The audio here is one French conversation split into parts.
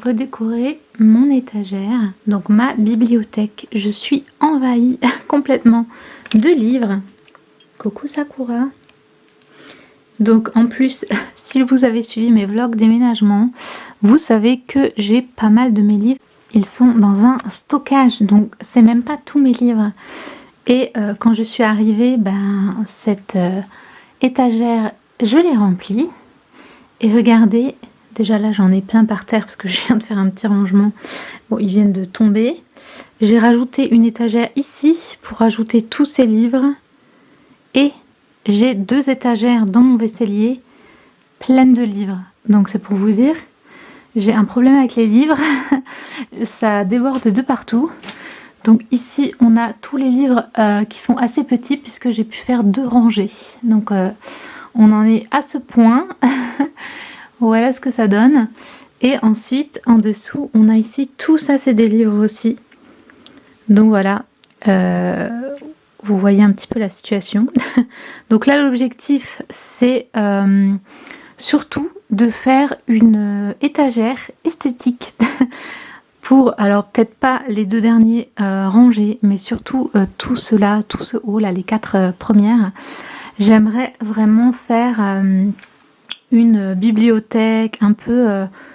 redécorer mon étagère, donc ma bibliothèque. Je suis envahie complètement de livres. Coucou Sakura. Donc en plus, si vous avez suivi mes vlogs déménagement, vous savez que j'ai pas mal de mes livres. Ils sont dans un stockage, donc c'est même pas tous mes livres. Et quand je suis arrivée, cette étagère, je l'ai remplie. Et regardez, déjà là j'en ai plein par terre parce que je viens de faire un petit rangement. Bon, ils viennent de tomber. J'ai rajouté une étagère ici pour rajouter tous ces livres. Et j'ai 2 étagères dans mon vaisselier pleines de livres. Donc c'est pour vous dire, j'ai un problème avec les livres. Ça déborde de partout. Donc ici on a tous les livres qui sont assez petits puisque j'ai pu faire 2 rangées. Donc on en est à ce point. Voilà ce que ça donne. Et ensuite en dessous on a ici tout ça, c'est des livres aussi. Donc voilà, vous voyez un petit peu la situation. Donc là l'objectif c'est surtout de faire une étagère esthétique pour, alors peut-être pas les 2 derniers rangés, mais surtout tout cela, tout ce haut là, les 4 premières. J'aimerais vraiment faire une bibliothèque un peu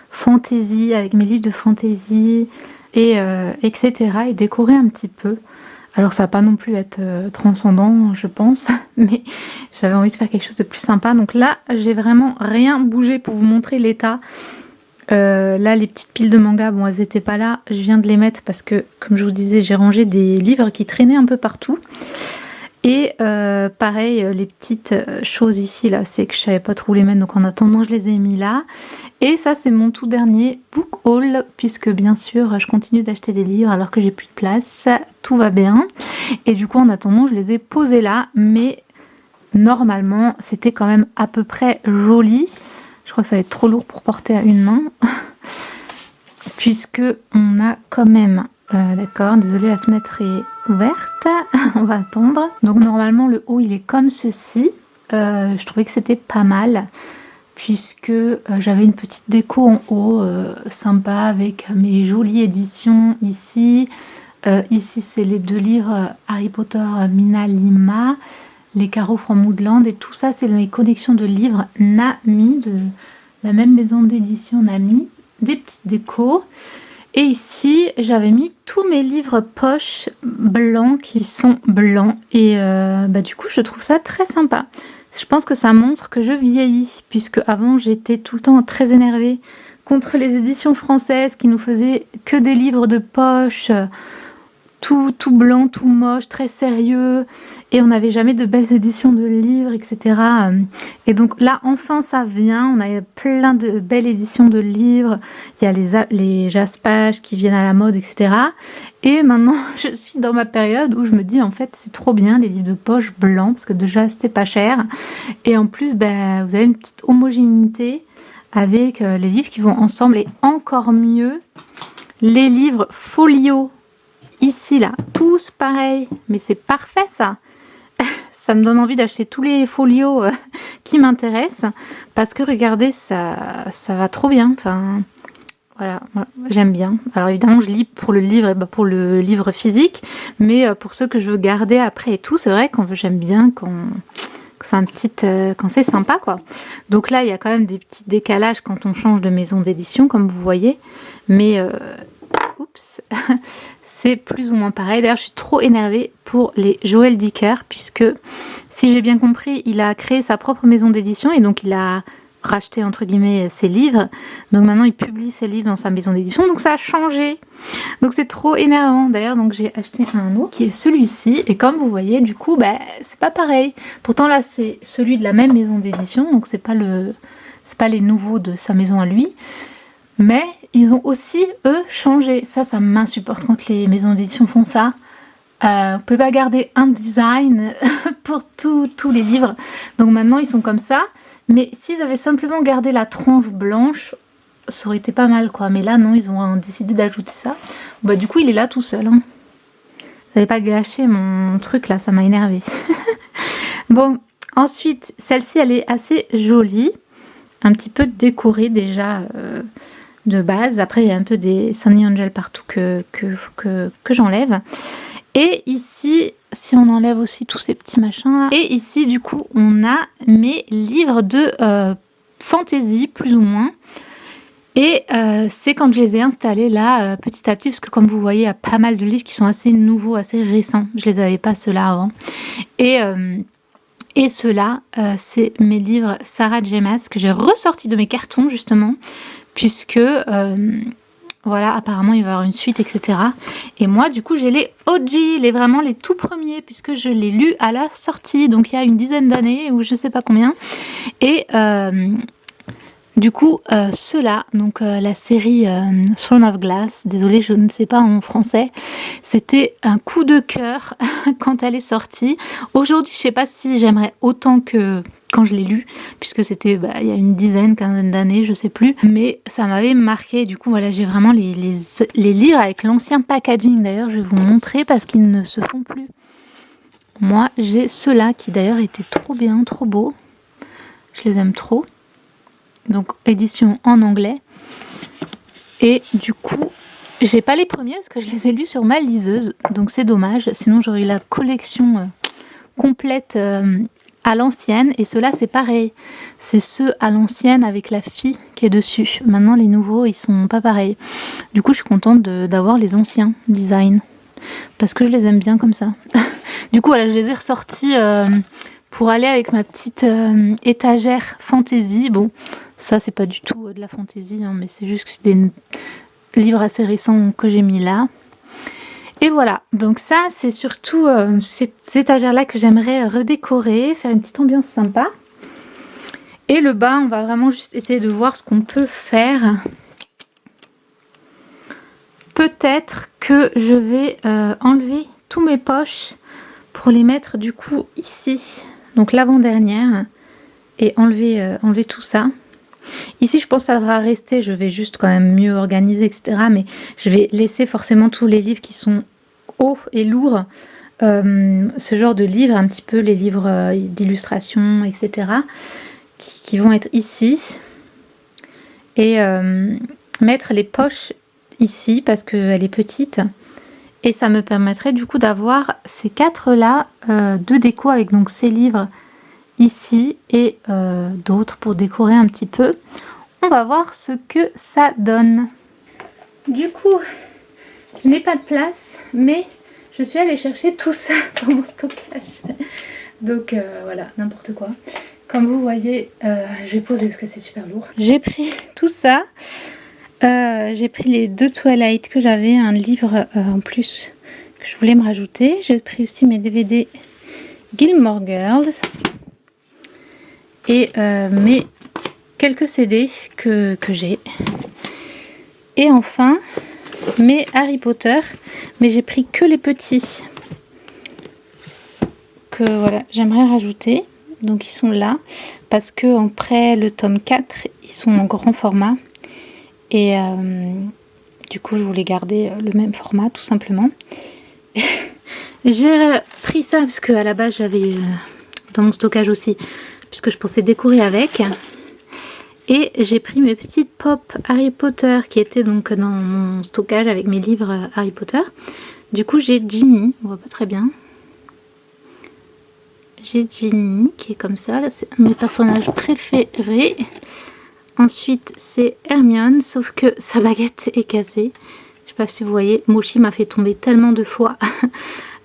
fantaisie, avec mes livres de fantaisie, et etc. et décorer un petit peu. Alors ça va pas non plus être transcendant, je pense, mais j'avais envie de faire quelque chose de plus sympa. Donc là, j'ai vraiment rien bougé pour vous montrer l'état. Là, les petites piles de manga, bon, elles étaient pas là. Je viens de les mettre parce que, comme je vous disais, j'ai rangé des livres qui traînaient un peu partout. Et pareil, les petites choses ici, là, c'est que je savais pas trop où les mettre. Donc en attendant, je les ai mis là. Et ça, c'est mon tout dernier book haul, puisque bien sûr, je continue d'acheter des livres alors que j'ai plus de place. Tout va bien. Et du coup, en attendant, je les ai posés là. Mais normalement, c'était quand même à peu près joli. Je crois que ça va être trop lourd pour porter à une main. Puisque on a quand même... d'accord, désolée, la fenêtre est ouverte. On va attendre. Donc normalement, le haut, il est comme ceci. Je trouvais que c'était pas mal. Puisque j'avais une petite déco en haut sympa avec mes jolies éditions ici. Ici, c'est les 2 livres Harry Potter Mina Lima, les carreaux from Woodland, et tout ça, c'est mes collections de livres Nami, de la même maison d'édition Nami, des petites décos. Et ici, j'avais mis tous mes livres poche blancs qui sont blancs. Et du coup, je trouve ça très sympa. Je pense que ça montre que je vieillis, puisque avant j'étais tout le temps très énervée contre les éditions françaises qui nous faisaient que des livres de poche, tout blanc, tout moche, très sérieux, et on n'avait jamais de belles éditions de livres, etc. Et donc là, enfin, ça vient, on a plein de belles éditions de livres, il y a les Jaspage qui viennent à la mode, etc. Et maintenant, je suis dans ma période où je me dis, en fait, c'est trop bien, les livres de poche blancs, parce que déjà, c'était pas cher, et en plus, vous avez une petite homogénéité avec les livres qui vont ensemble, et encore mieux, les livres folio. Ici, là, tous pareils, mais c'est parfait ça. Ça me donne envie d'acheter tous les folios qui m'intéressent, parce que regardez, ça va trop bien. Enfin, voilà, j'aime bien. Alors évidemment, je lis pour le livre et pour le livre physique, mais pour ceux que je veux garder après et tout, c'est vrai que j'aime bien quand c'est sympa, quoi. Donc là, il y a quand même des petits décalages quand on change de maison d'édition, comme vous voyez, mais oups, c'est plus ou moins pareil. D'ailleurs, je suis trop énervée pour les Joël Dicker, puisque si j'ai bien compris, il a créé sa propre maison d'édition et donc il a racheté entre guillemets ses livres. Donc maintenant, il publie ses livres dans sa maison d'édition. Donc ça a changé. Donc c'est trop énervant. D'ailleurs, donc j'ai acheté un autre qui est celui-ci. Et comme vous voyez, du coup, c'est pas pareil. Pourtant là, c'est celui de la même maison d'édition. Donc c'est pas les nouveaux de sa maison à lui. Mais ils ont aussi, eux, changé. Ça m'insupporte quand les maisons d'édition font ça. Vous pouvez pas garder un design pour tous les livres. Donc maintenant, ils sont comme ça. Mais s'ils avaient simplement gardé la tranche blanche, ça aurait été pas mal, quoi. Mais là, non, ils ont décidé d'ajouter ça. Du coup, il est là tout seul. Hein. Vous n'avez pas gâché mon truc, là. Ça m'a énervé. Bon, ensuite, celle-ci, elle est assez jolie. Un petit peu décorée, déjà... de base. Après, il y a un peu des Sunny Angel partout que j'enlève. Et ici, si on enlève aussi tous ces petits machins là. Et ici, du coup, on a mes livres de fantasy, plus ou moins. Et c'est quand je les ai installés là, petit à petit, parce que comme vous voyez, il y a pas mal de livres qui sont assez nouveaux, assez récents. Je les avais pas ceux-là avant. Et ceux-là, c'est mes livres Sarah J. Maas que j'ai ressortis de mes cartons, justement, puisque, voilà, apparemment, il va y avoir une suite, etc. Et moi, du coup, j'ai les OG, vraiment les tout premiers, puisque je l'ai lu à la sortie, donc il y a une dizaine d'années, ou je sais pas combien. Et du coup, ceux-là, donc la série Throne of Glass, désolée, je ne sais pas en français, c'était un coup de cœur quand elle est sortie. Aujourd'hui, je sais pas si j'aimerais autant que quand je l'ai lu, puisque c'était il y a une dizaine, quinzaine d'années, je sais plus, mais ça m'avait marqué. Du coup, voilà, j'ai vraiment les livres avec l'ancien packaging. D'ailleurs, je vais vous montrer parce qu'ils ne se font plus. Moi, j'ai ceux-là qui d'ailleurs étaient trop bien, trop beaux. Je les aime trop. Donc édition en anglais. Et du coup, j'ai pas les premiers parce que je les ai lus sur ma liseuse, donc c'est dommage. Sinon j'aurais eu la collection complète à l'ancienne. Et ceux-là c'est pareil, c'est ceux à l'ancienne avec la fille qui est dessus. Maintenant les nouveaux ils sont pas pareils. Du coup je suis contente d'avoir les anciens design parce que je les aime bien comme ça. Du coup voilà, je les ai ressortis pour aller avec ma petite étagère fantasy. Bon, ça c'est pas du tout de la fantasy, hein, mais c'est juste que c'est des livres assez récents que j'ai mis là. Et voilà, donc ça c'est surtout cette étagère là que j'aimerais redécorer, faire une petite ambiance sympa. Et le bas, on va vraiment juste essayer de voir ce qu'on peut faire. Peut-être que je vais enlever tous mes poches pour les mettre du coup ici, donc l'avant-dernière, et enlever tout ça. Ici je pense que ça devra rester, je vais juste quand même mieux organiser, etc. Mais je vais laisser forcément tous les livres qui sont hauts et lourds, ce genre de livres, un petit peu les livres d'illustration, etc. Qui vont être ici. Et mettre les poches ici parce qu'elle est petite. Et ça me permettrait du coup d'avoir ces quatre là de déco avec donc ces livres ici et d'autres pour décorer un petit peu. On va voir ce que ça donne. Du coup, je n'ai pas de place, mais je suis allée chercher tout ça dans mon stockage. Donc voilà, n'importe quoi. Comme vous voyez, je vais poser parce que c'est super lourd. J'ai pris tout ça. J'ai pris les deux Twilight que j'avais, un livre en plus que je voulais me rajouter. J'ai pris aussi mes DVD Gilmore Girls. Et mes quelques CD que j'ai. Et enfin, mes Harry Potter. Mais j'ai pris que les petits. Que voilà, j'aimerais rajouter. Donc ils sont là. Parce que après le tome 4, ils sont en grand format. Et du coup, je voulais garder le même format, tout simplement. J'ai pris ça parce qu'à la base, j'avais dans mon stockage aussi, puisque je pensais décorer avec. Et j'ai pris mes petites pop Harry Potter qui étaient donc dans mon stockage avec mes livres Harry Potter. Du coup, j'ai Ginny, on voit pas très bien. J'ai Ginny qui est comme ça, c'est un de mes personnages préférés. Ensuite, c'est Hermione, sauf que sa baguette est cassée. Je sais pas si vous voyez, Mochi m'a fait tomber tellement de fois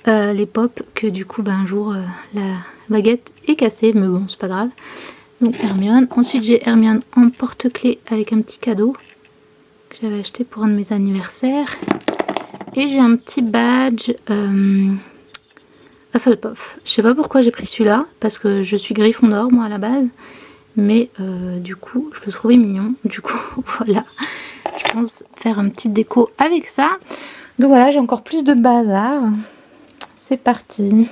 les pop que du coup, un jour, la baguette est cassée. Mais bon, c'est pas grave. Donc Hermione. Ensuite, j'ai Hermione en porte-clés avec un petit cadeau que j'avais acheté pour un de mes anniversaires. Et j'ai un petit badge Hufflepuff. Je sais pas pourquoi j'ai pris celui-là, parce que je suis Gryffondor, moi, à la base. Mais du coup, je le trouvais mignon. Du coup, voilà. Je pense faire une petite déco avec ça. Donc voilà, j'ai encore plus de bazar. C'est parti.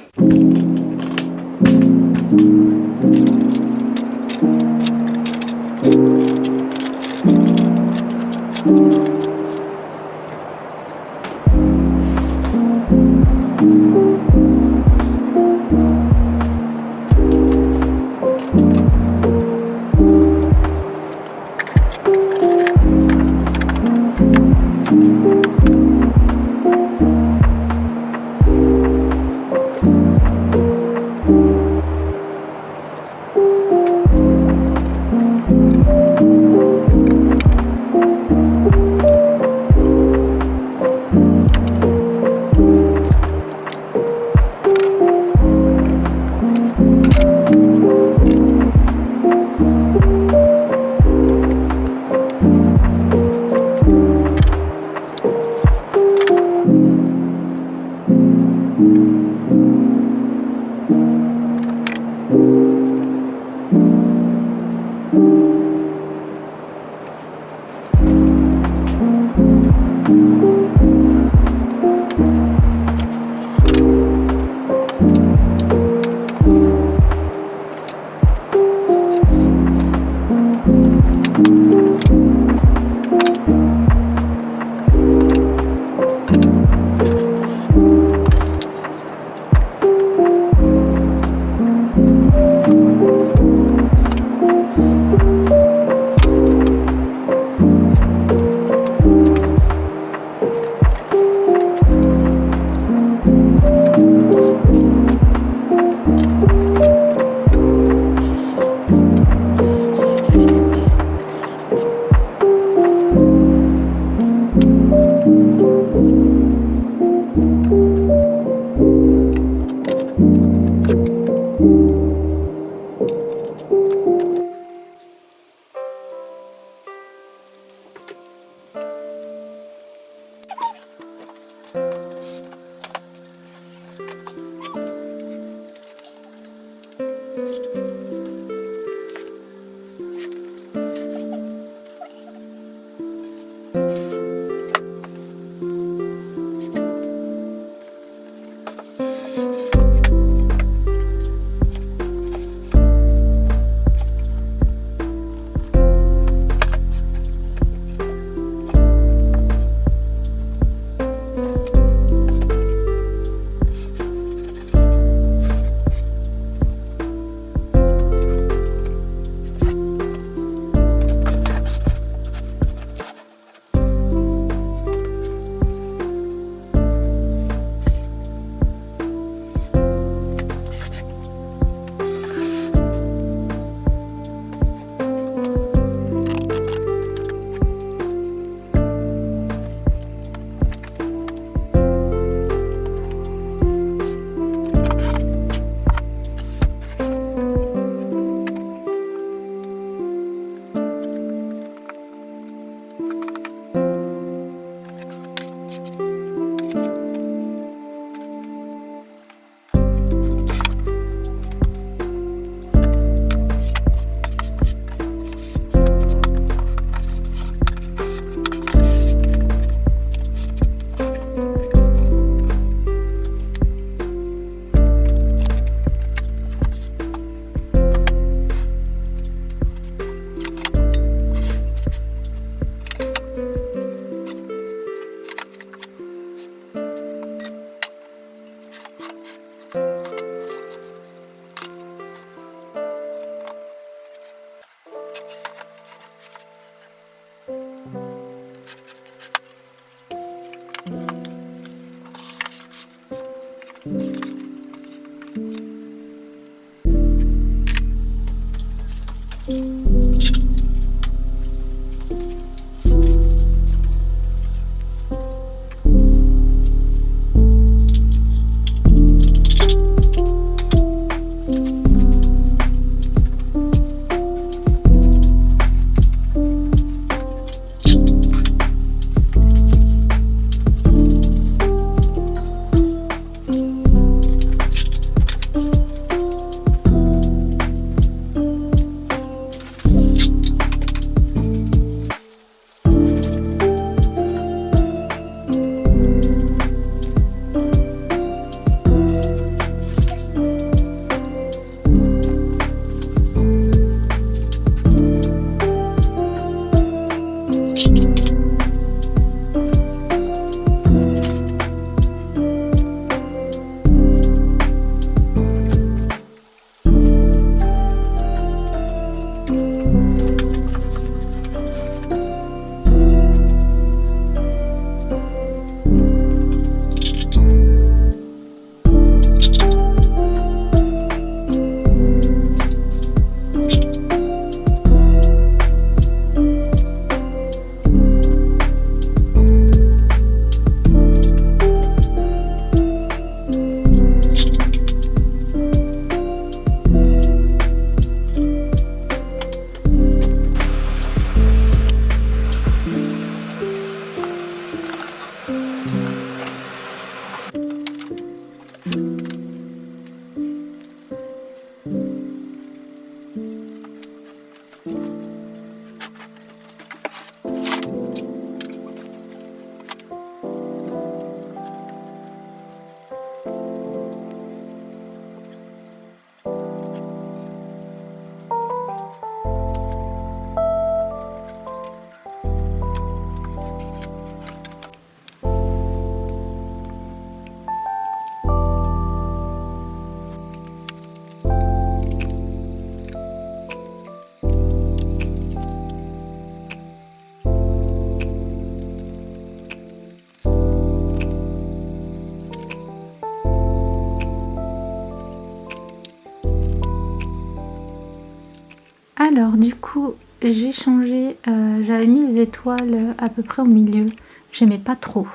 Alors du coup j'ai changé, j'avais mis les étoiles à peu près au milieu, j'aimais pas trop.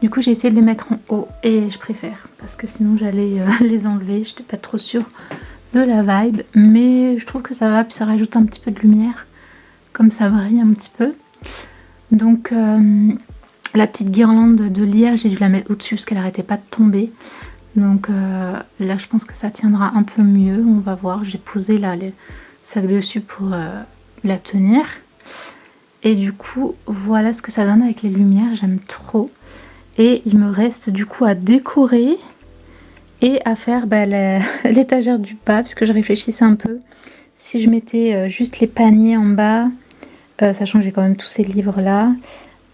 Du coup j'ai essayé de les mettre en haut et je préfère parce que sinon j'allais les enlever, j'étais pas trop sûre de la vibe. Mais je trouve que ça va, puis ça rajoute un petit peu de lumière, comme ça brille un petit peu. Donc la petite guirlande de lierre j'ai dû la mettre au-dessus parce qu'elle arrêtait pas de tomber. Donc là je pense que ça tiendra un peu mieux, on va voir. J'ai posé là les sacs dessus pour la tenir. Et du coup voilà ce que ça donne avec les lumières, j'aime trop. Et il me reste du coup à décorer et à faire l'étagère du bas, parce que je réfléchissais un peu si je mettais juste les paniers en bas, sachant que j'ai quand même tous ces livres là,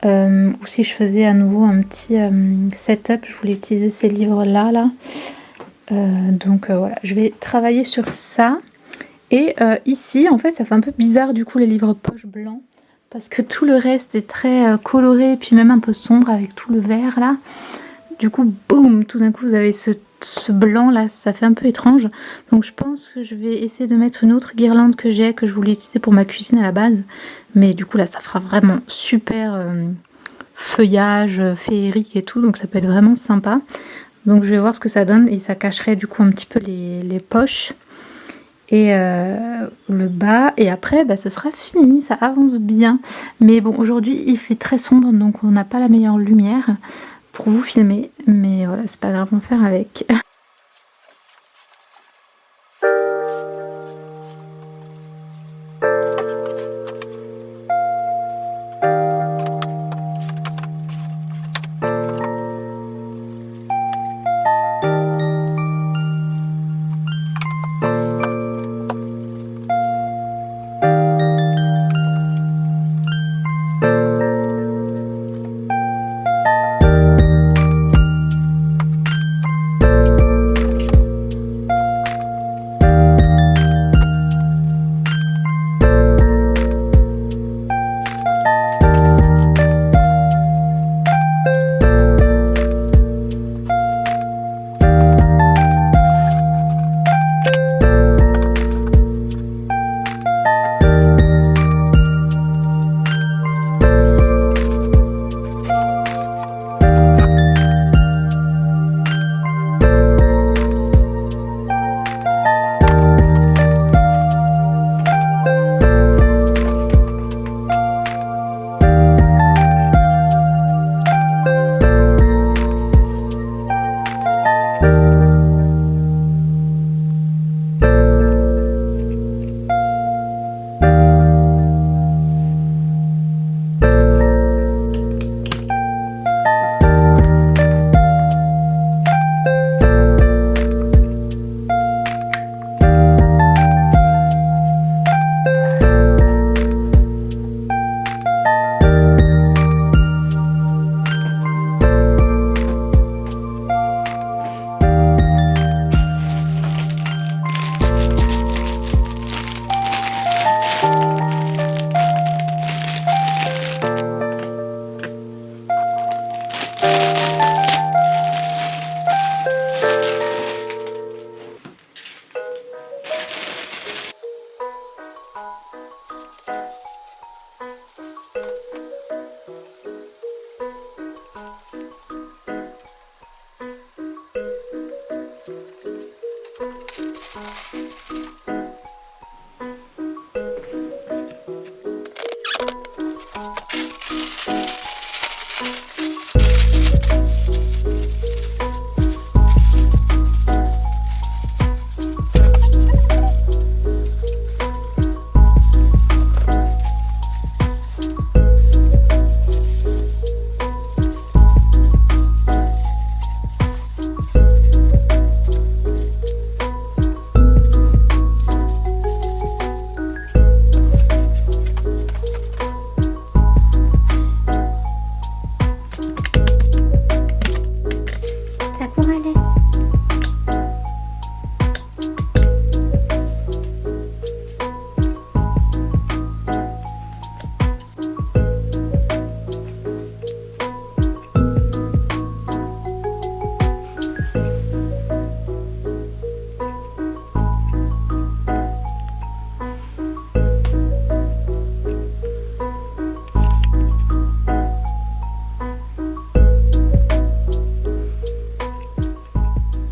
ou si je faisais à nouveau un petit setup. Je voulais utiliser ces livres là. Donc voilà, je vais travailler sur ça. Et ici en fait ça fait un peu bizarre du coup les livres poche blancs, parce que tout le reste est très coloré, puis même un peu sombre avec tout le vert là. Du coup boum, tout d'un coup vous avez ce blanc là, ça fait un peu étrange. Donc je pense que je vais essayer de mettre une autre guirlande que je voulais utiliser pour ma cuisine à la base. Mais du coup là ça fera vraiment super feuillage féerique et tout, donc ça peut être vraiment sympa. Donc je vais voir ce que ça donne, et ça cacherait du coup un petit peu les poches et le bas, et après ce sera fini, ça avance bien. Mais bon, aujourd'hui il fait très sombre, donc on n'a pas la meilleure lumière pour vous filmer, mais voilà, c'est pas grave, on va faire avec.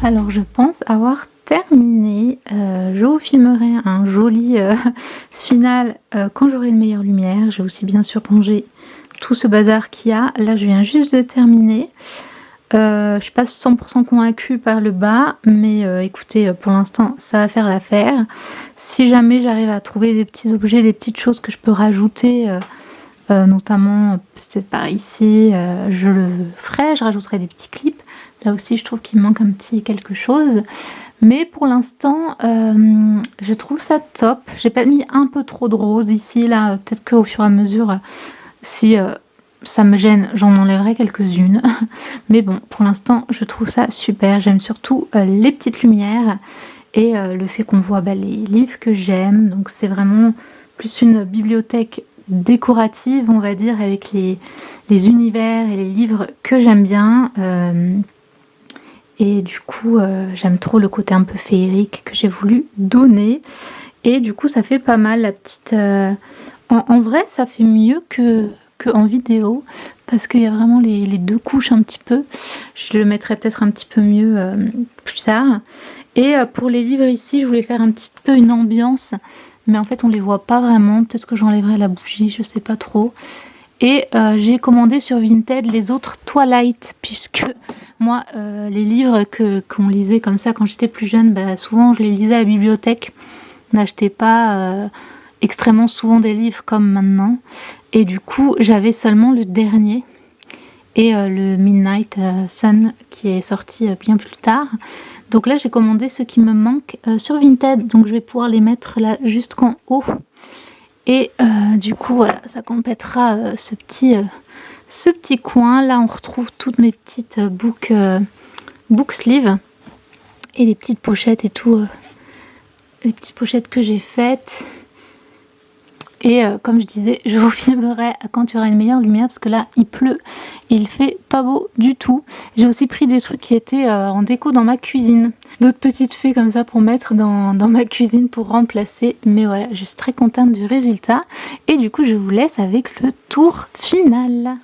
Alors je pense avoir terminé, je vous filmerai un joli final quand j'aurai une meilleure lumière. J'ai aussi bien sûr rangé tout ce bazar qu'il y a. Là je viens juste de terminer. Je suis pas 100% convaincue par le bas, mais écoutez, pour l'instant, ça va faire l'affaire. Si jamais j'arrive à trouver des petits objets, des petites choses que je peux rajouter, notamment peut-être par ici, je le ferai, je rajouterai des petits clips. Là aussi, je trouve qu'il manque un petit quelque chose. Mais pour l'instant, je trouve ça top. J'ai pas mis un peu trop de rose ici, là. Peut-être qu'au fur et à mesure, si ça me gêne, j'en enlèverai quelques-unes. Mais bon, pour l'instant, je trouve ça super. J'aime surtout les petites lumières et le fait qu'on voit les livres que j'aime. Donc c'est vraiment plus une bibliothèque décorative, on va dire, avec les univers et les livres que j'aime bien. Et du coup, j'aime trop le côté un peu féerique que j'ai voulu donner. Et du coup, ça fait pas mal la petite... En vrai, ça fait mieux que en vidéo, parce qu'il y a vraiment les deux couches un petit peu. Je le mettrai peut-être un petit peu mieux plus tard. Et pour les livres ici, je voulais faire un petit peu une ambiance, mais en fait, on les voit pas vraiment. Peut-être que j'enlèverai la bougie, je sais pas trop. Et j'ai commandé sur Vinted les autres Twilight, puisque moi, les livres qu'on lisait comme ça quand j'étais plus jeune, souvent je les lisais à la bibliothèque. On n'achetait pas extrêmement souvent des livres comme maintenant. Et du coup, j'avais seulement le dernier et le Midnight Sun qui est sorti bien plus tard. Donc là, j'ai commandé ceux qui me manquent sur Vinted. Donc je vais pouvoir les mettre là jusqu'en haut. Et du coup, voilà, ça complétera ce petit coin. Là, on retrouve toutes mes petites book sleeves et les petites pochettes et tout. Les petites pochettes que j'ai faites. Et comme je disais, je vous filmerai quand il y aura une meilleure lumière parce que là il pleut et il fait pas beau du tout. J'ai aussi pris des trucs qui étaient en déco dans ma cuisine. D'autres petites fées comme ça pour mettre dans ma cuisine pour remplacer. Mais voilà, je suis très contente du résultat. Et du coup, je vous laisse avec le tour final.